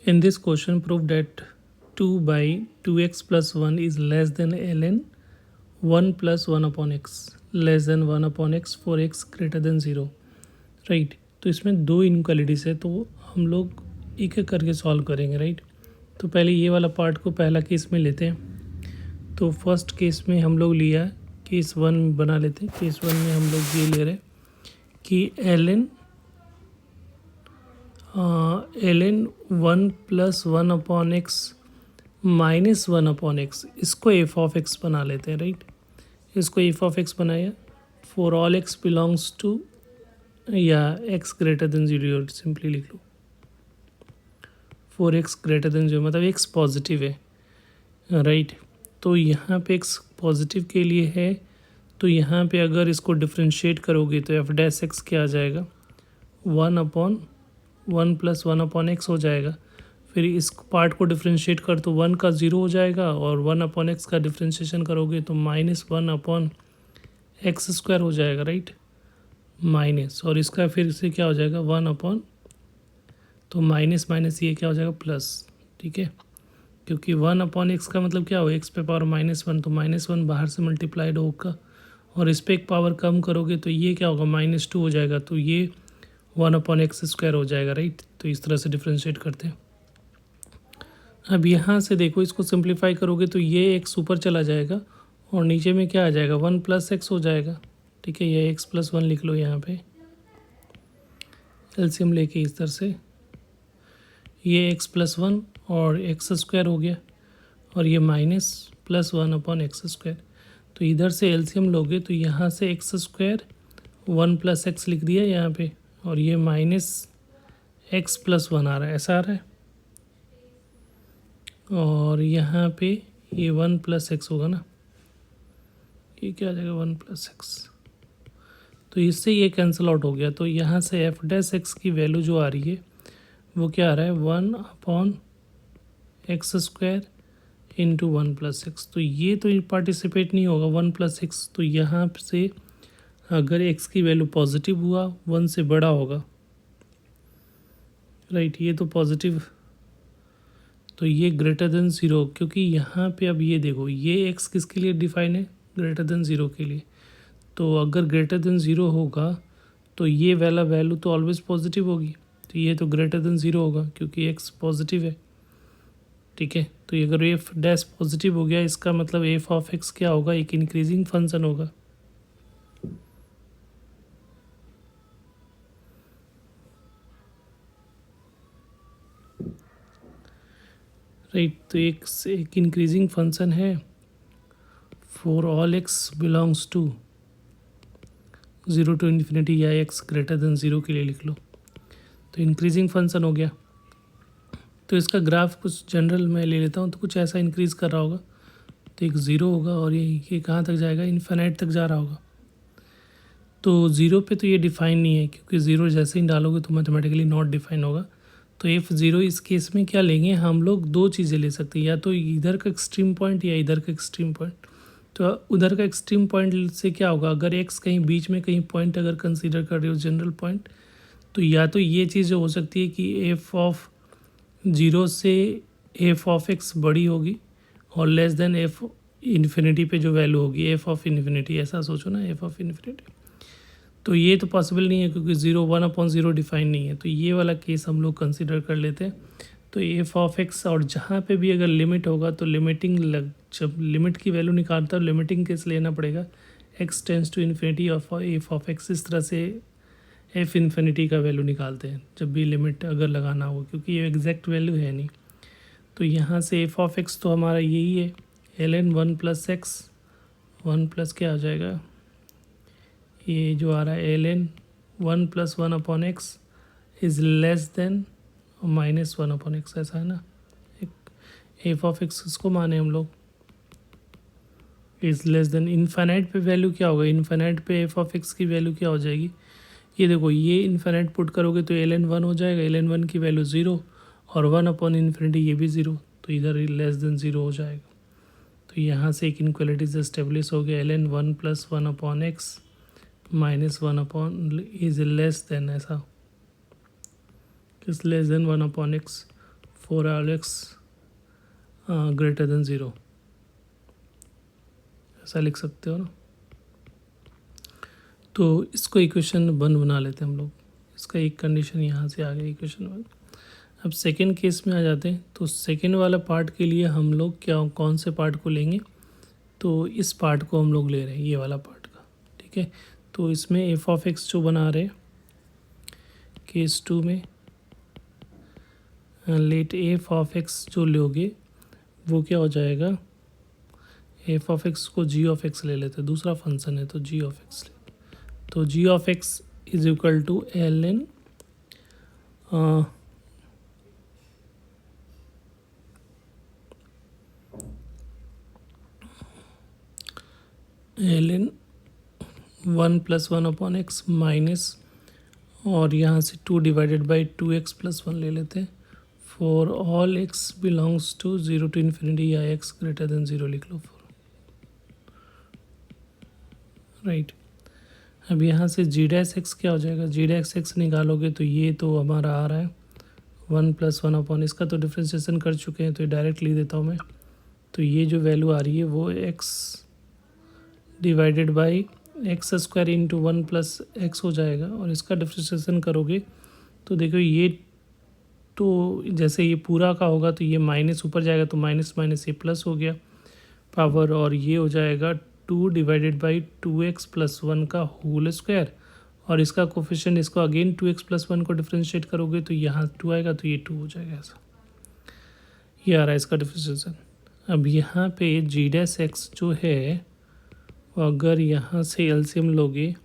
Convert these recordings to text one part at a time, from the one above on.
In this question, prove that 2 by 2x plus 1 is less than ln 1 plus 1 upon x less than 1 upon x for x greater than 0. Right तो इसमें दो inequalities है, तो हम लोग एक एक करके सॉल्व करेंगे. राइट तो पहले ये वाला पार्ट को पहला केस में लेते हैं. तो फर्स्ट केस में हम लोग लिया केस वन बना लेते हैं. केस वन में हम लोग ये ले रहे कि ln 1 plus 1 upon x minus 1 upon x, इसको एफ ऑफ एक्स बना लेते हैं. राइट इसको एफ ऑफ एक्स बनाया for all x belongs to या एक्स ग्रेटर देन 0, सिंपली लिख लो फॉर एक्स ग्रेटर देन 0, मतलब एक्स पॉजिटिव है. राइट तो यहाँ पे एक्स पॉजिटिव के लिए है, तो यहाँ पे अगर इसको डिफ्रेंशिएट करोगे तो एफ डैश एक्स क्या आ जाएगा 1 अपॉन 1 प्लस 1 अपॉन एक्स हो जाएगा. फिर इस पार्ट को डिफ्रेंशिएट कर तो 1 का 0 हो जाएगा, और 1 अपॉन एक्स का डिफ्रेंशिएशन करोगे तो माइनस 1 अपॉन एक्स स्क्वायर हो जाएगा. राइट माइनस, और इसका फिर से क्या हो जाएगा 1 अपॉन, तो माइनस माइनस ये क्या हो जाएगा प्लस. ठीक है, क्योंकि 1 अपॉन एक्स का मतलब क्या हो, एक्स पे पावर -1, तो -1 बाहर से मल्टीप्लाइड होगा, और इस पर एक पावर कम करोगे तो ये क्या होगा -2 हो जाएगा, तो ये 1 अपॉन एक्स स्क्वायर हो जाएगा. राइट तो इस तरह से डिफ्रेंशिएट करते हैं. अब यहाँ से देखो, इसको सिंप्लीफाई करोगे तो ये एक्स ऊपर चला जाएगा और नीचे में क्या आ जाएगा 1 प्लस एक्स हो जाएगा. ठीक है, ये एक्स प्लस 1 लिख लो यहाँ पे एलसीएम लेके इस तरह से, ये एक्स प्लस 1 और एक्स स्क्वायर हो गया, और ये minus plus 1 upon x square. तो इधर से एलसीएम लोगे तो यहाँ से एक्स स्क्वायर 1 प्लस एक्स लिख दिया यहाँ पे, और ये माइनस एक्स प्लस 1 आ रहा है, ऐसा आ रहा है, और यहाँ पे ये 1 प्लस एक्स होगा ना, ये क्या आ जाएगा 1 प्लस एक्स, तो इससे ये कैंसिल आउट हो गया. तो यहाँ से एफ डैश एक्स की वैल्यू जो आ रही है वो क्या आ रहा है 1 upon x square into 1 plus x. तो ये तो पार्टिसिपेट नहीं होगा 1 प्लस एक्स, तो यहाँ से अगर एक्स की वैल्यू पॉजिटिव हुआ 1 से बड़ा होगा. राइट ये तो पॉजिटिव, तो ये ग्रेटर देन 0, क्योंकि यहाँ पे अब ये देखो, ये एक्स किसके लिए डिफाइन है, ग्रेटर देन 0 के लिए. तो अगर ग्रेटर देन 0 होगा तो ये वाला वैल्यू तो ऑलवेज पॉजिटिव होगी, तो ये तो ग्रेटर देन 0 होगा क्योंकि एक्स पॉजिटिव है. ठीक है, तो ये अगर एफ डैश पॉजिटिव हो गया, इसका मतलब एफ ऑफ एक्स क्या होगा, एक इंक्रीजिंग फंक्शन होगा. राइट तो एक इंक्रीजिंग फंक्शन है for all x belongs to 0 to infinity या एक्स ग्रेटर देन 0 के लिए लिख लो. तो इंक्रीजिंग फंक्शन हो गया. तो इसका ग्राफ कुछ जनरल मैं ले लेता हूँ, तो कुछ ऐसा इंक्रीज़ कर रहा होगा, तो एक 0 होगा, और ये कहाँ तक जाएगा, इन्फिनाइट तक जा रहा होगा. तो 0 पे तो ये डिफाइन नहीं है, क्योंकि 0 जैसे ही डालोगे तो मैथमेटिकली नॉट डिफाइन होगा. तो F0 इस केस में क्या लेंगे हम लोग, दो चीज़ें ले सकते हैं, या तो इधर का एक्सट्रीम पॉइंट या इधर का एक्सट्रीम पॉइंट. तो उधर का एक्सट्रीम पॉइंट से क्या होगा, अगर एक्स कहीं बीच में कहीं पॉइंट अगर कंसीडर कर रहे हो जनरल पॉइंट, तो या तो ये चीज़ हो सकती है कि एफ ऑफ 0 से एफ ऑफ एक्स बड़ी होगी और लेस देन एफ इन्फिनिटी पे जो वैल्यू होगी एफ ऑफ इन्फिनिटी, ऐसा सोचो ना एफ ऑफ इन्फिनिटी. तो ये तो पॉसिबल नहीं है क्योंकि 1 अपॉन 0 डिफाइन नहीं है, तो ये वाला केस हम लोग कंसिडर कर लेते हैं. तो एफ ऑफ एक्स, और जहाँ पे भी अगर लिमिट होगा तो जब लिमिट की वैल्यू निकालता है लिमिटिंग केस लेना पड़ेगा, x tends to infinity of f of x, इस तरह से एफ इन्फिनिटी का वैल्यू निकालते हैं जब भी लिमिट अगर लगाना हो, क्योंकि ये एग्जैक्ट वैल्यू है नहीं. तो यहाँ से एफ ऑफ एक्स तो हमारा यही है ln 1 प्लस एक्स, 1 प्लस क्या आ जाएगा, ये जो आ रहा है ln 1 plus 1 upon x is less then minus 1 upon x, ऐसा है ना. एक एफ ऑफ एक्स इसको माने हम लोग इज़ लेस देन, इन्फाइनाइट पे वैल्यू क्या होगा, इन्फाइनाइट पे एफ ऑफ एक्स की वैल्यू क्या हो जाएगी, ये देखो, ये इन्फाइनाइट पुट करोगे तो ln 1 हो जाएगा, ln 1 की वैल्यू 0, और 1 अपॉन इन्फिनिटी ये भी 0, तो इधर लेस देन 0 हो जाएगा. तो यहाँ से एक इनक्वालिटी से इस्टेब्लिश हो गया ln 1 plus 1 upon x minus 1 upon is less than, ऐसा किस less than 1 upon x for all x greater than 0, ऐसा लिख सकते हो ना। तो इसको इक्वेशन 1 बना लेते हैं हम लोग। इसका एक कंडीशन यहाँ से आ गई इक्वेशन 1। अब सेकेंड केस में आ जाते हैं। तो सेकेंड वाला पार्ट के लिए हम लोग कौन से पार्ट को लेंगे, तो इस पार्ट को हम लोग ले रहे हैं, ये वाला पार्ट का, ठीक है। तो इसमें एफ ऑफ एक्स जो बना रहे हैं केस 2 में, लेट एफ ऑफ एक्स जो लोगे वो क्या हो जाएगा, एफ ऑफ एक्स को जी ऑफ एक्स ले लेते हैं, दूसरा फंक्शन है तो जी ऑफ एक्स ले। तो g of x is equal to l n l n 1+1/x minus, और यहाँ से 2 डिवाइडेड बाई 2x+1 ले लेते हैं for all x belongs to 0 to infinity, या x ग्रेटर देन 0 लिख लो फॉर, राइट। अब यहाँ से जी डैश एक्स क्या हो जाएगा, जी डैश एक्स निकालोगे तो ये तो हमारा आ रहा है 1+1/, इसका तो डिफ्रेंशिएशन कर चुके हैं तो ये डायरेक्ट लिख देता हूँ मैं। तो ये जो वैल्यू आ रही है वो x divided by x² into 1+x हो जाएगा, और इसका डिफ्रेंशिएशन करोगे तो देखो ये तो जैसे ये पूरा का होगा तो ये माइनस ऊपर जाएगा तो माइनस माइनस ये प्लस हो गया पावर, और ये हो जाएगा 2 डिवाइडेड बाई 2x+1 का होल स्क्वायर, और इसका कोफिशिएंट इसको अगेन 2x+1 को डिफ्रेंशिएट करोगे तो यहाँ 2 आएगा तो ये 2 हो जाएगा, ऐसा ये आ रहा है इसका डिफ्रेंशिएशन। अब यहाँ पे जी डैश एक्स जो है अगर यहाँ से एलसीएम लोगे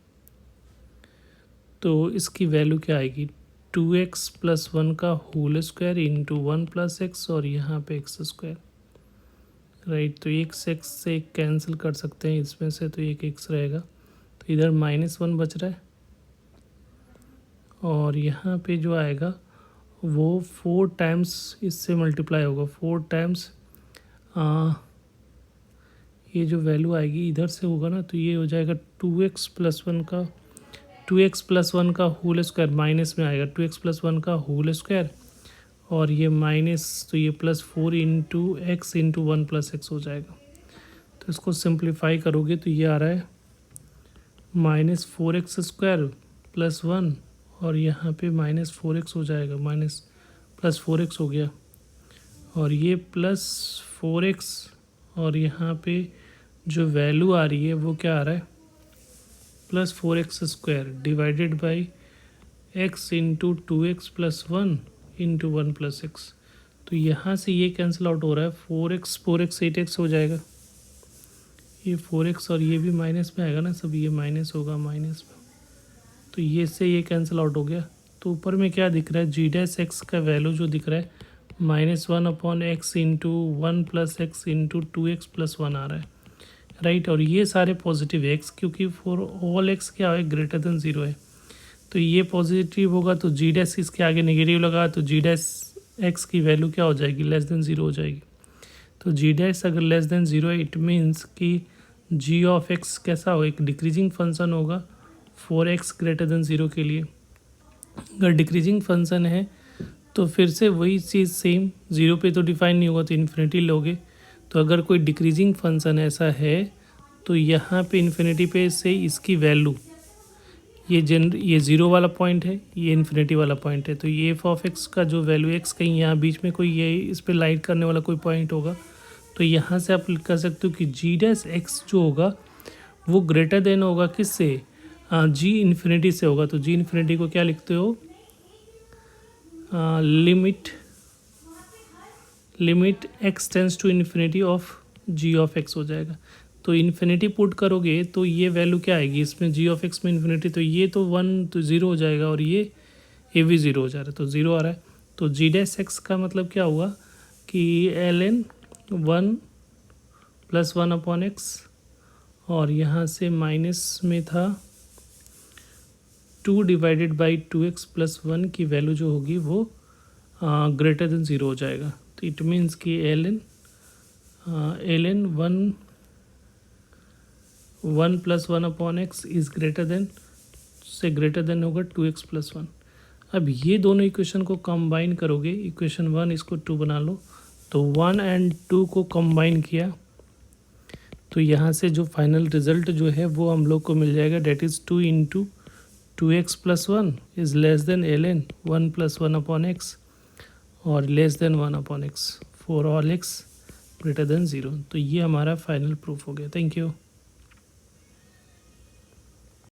तो इसकी वैल्यू क्या आएगी, 2x+1 का होल स्क्वायर इंटू 1+x, और यहाँ पे x², राइट। तो एक x से कैंसिल कर सकते हैं इसमें से, तो एक x रहेगा, तो इधर -1 बच रहा है, और यहाँ पे जो आएगा वो 4 टाइम्स इससे मल्टीप्लाई होगा, 4 टाइम्स ये जो वैल्यू आएगी इधर से होगा ना, तो ये हो जाएगा 2x+1 का होल स्क्वायर, माइनस में आएगा 2x+1 का होल स्क्वायर, और ये माइनस तो ये +4 इंटू एक्स इंटू 1+x हो जाएगा। तो इसको सिंप्लीफाई करोगे तो ये आ रहा है -4x² + 1, और यहाँ पे -4x हो जाएगा, +4x हो गया, और ये +4x, और यहाँ पे जो वैल्यू आ रही है वो क्या आ रहा है +4x² divided by x into 2x+1 into 1+x। तो यहाँ से ये कैंसिल आउट हो रहा है, 4x 8x हो जाएगा, ये 4x और ये भी माइनस में आएगा ना, सब ये माइनस होगा माइनस में, तो ये से ये कैंसिल आउट हो गया। तो ऊपर में क्या दिख रहा है, जी डैश एक्स का वैल्यू जो दिख रहा है -1/x into 1+x into 2x+1 आ रहा है, राइट। और ये सारे पॉजिटिव है x, क्योंकि फॉर ऑल x क्या है ग्रेटर देन 0 है, तो ये पॉजिटिव होगा, तो जी डैश इसके आगे नेगेटिव लगा तो जी डैश एक्स की वैल्यू क्या हो जाएगी, लेस देन 0 हो जाएगी। तो जी डैश अगर लेस देन 0 है, इट मीन्स कि जी ऑफ एक्स कैसा हो, एक डिक्रीजिंग फंक्शन होगा फॉर x ग्रेटर देन 0 के लिए। अगर डिक्रीजिंग फंक्शन है तो फिर से वही चीज़ सेम, 0 पे तो डिफाइन नहीं होगा तो इन्फिनिटी लोगे। तो अगर कोई डिक्रीजिंग फंक्शन ऐसा है तो यहाँ पे इन्फिनिटी पे से इसकी वैल्यू, ये 0 वाला पॉइंट है, ये इन्फिनिटी वाला पॉइंट है, तो ये एफ ऑफ एक्स का जो वैल्यू एक्स कहीं यहाँ बीच में कोई ये इस पर लाइट करने वाला कोई पॉइंट होगा, तो यहाँ से आप कर सकते हो कि जी डैश एक्स जो होगा वो ग्रेटर देन होगा किससे, जी इन्फिनिटी से होगा। तो जी इन्फिनिटी को क्या लिखते हो, limit x tends to infinity of g of x हो जाएगा। तो इन्फिनिटी पुट करोगे तो ये वैल्यू क्या आएगी इसमें, जी ऑफ एक्स में इन्फिनिटी, तो ये तो 1 तो 0 हो जाएगा, और ये भी 0 हो जा रहा है, तो 0 आ रहा है। तो जी डैश एक्स का मतलब क्या हुआ कि ln 1+1/x, और यहाँ से माइनस में था 2 डिवाइडेड बाई 2x+1 की वैल्यू जो होगी वो ग्रेटर देन 0 हो जाएगा। तो इट मीन्स कि ln 1+1/x is greater than होगा 2x+1। अब ये दोनों इक्वेशन को कंबाइन करोगे, इक्वेशन 1 इसको 2 बना लो, तो 1 एंड 2 को कंबाइन किया तो यहाँ से जो फाइनल रिजल्ट जो है वो हम लोग को मिल जाएगा, that is 2 into 2x plus 1 is less than ln 1 plus 1 upon x और less than 1 upon x for all x greater than 0। तो ये हमारा फाइनल प्रूफ हो गया। Thank you.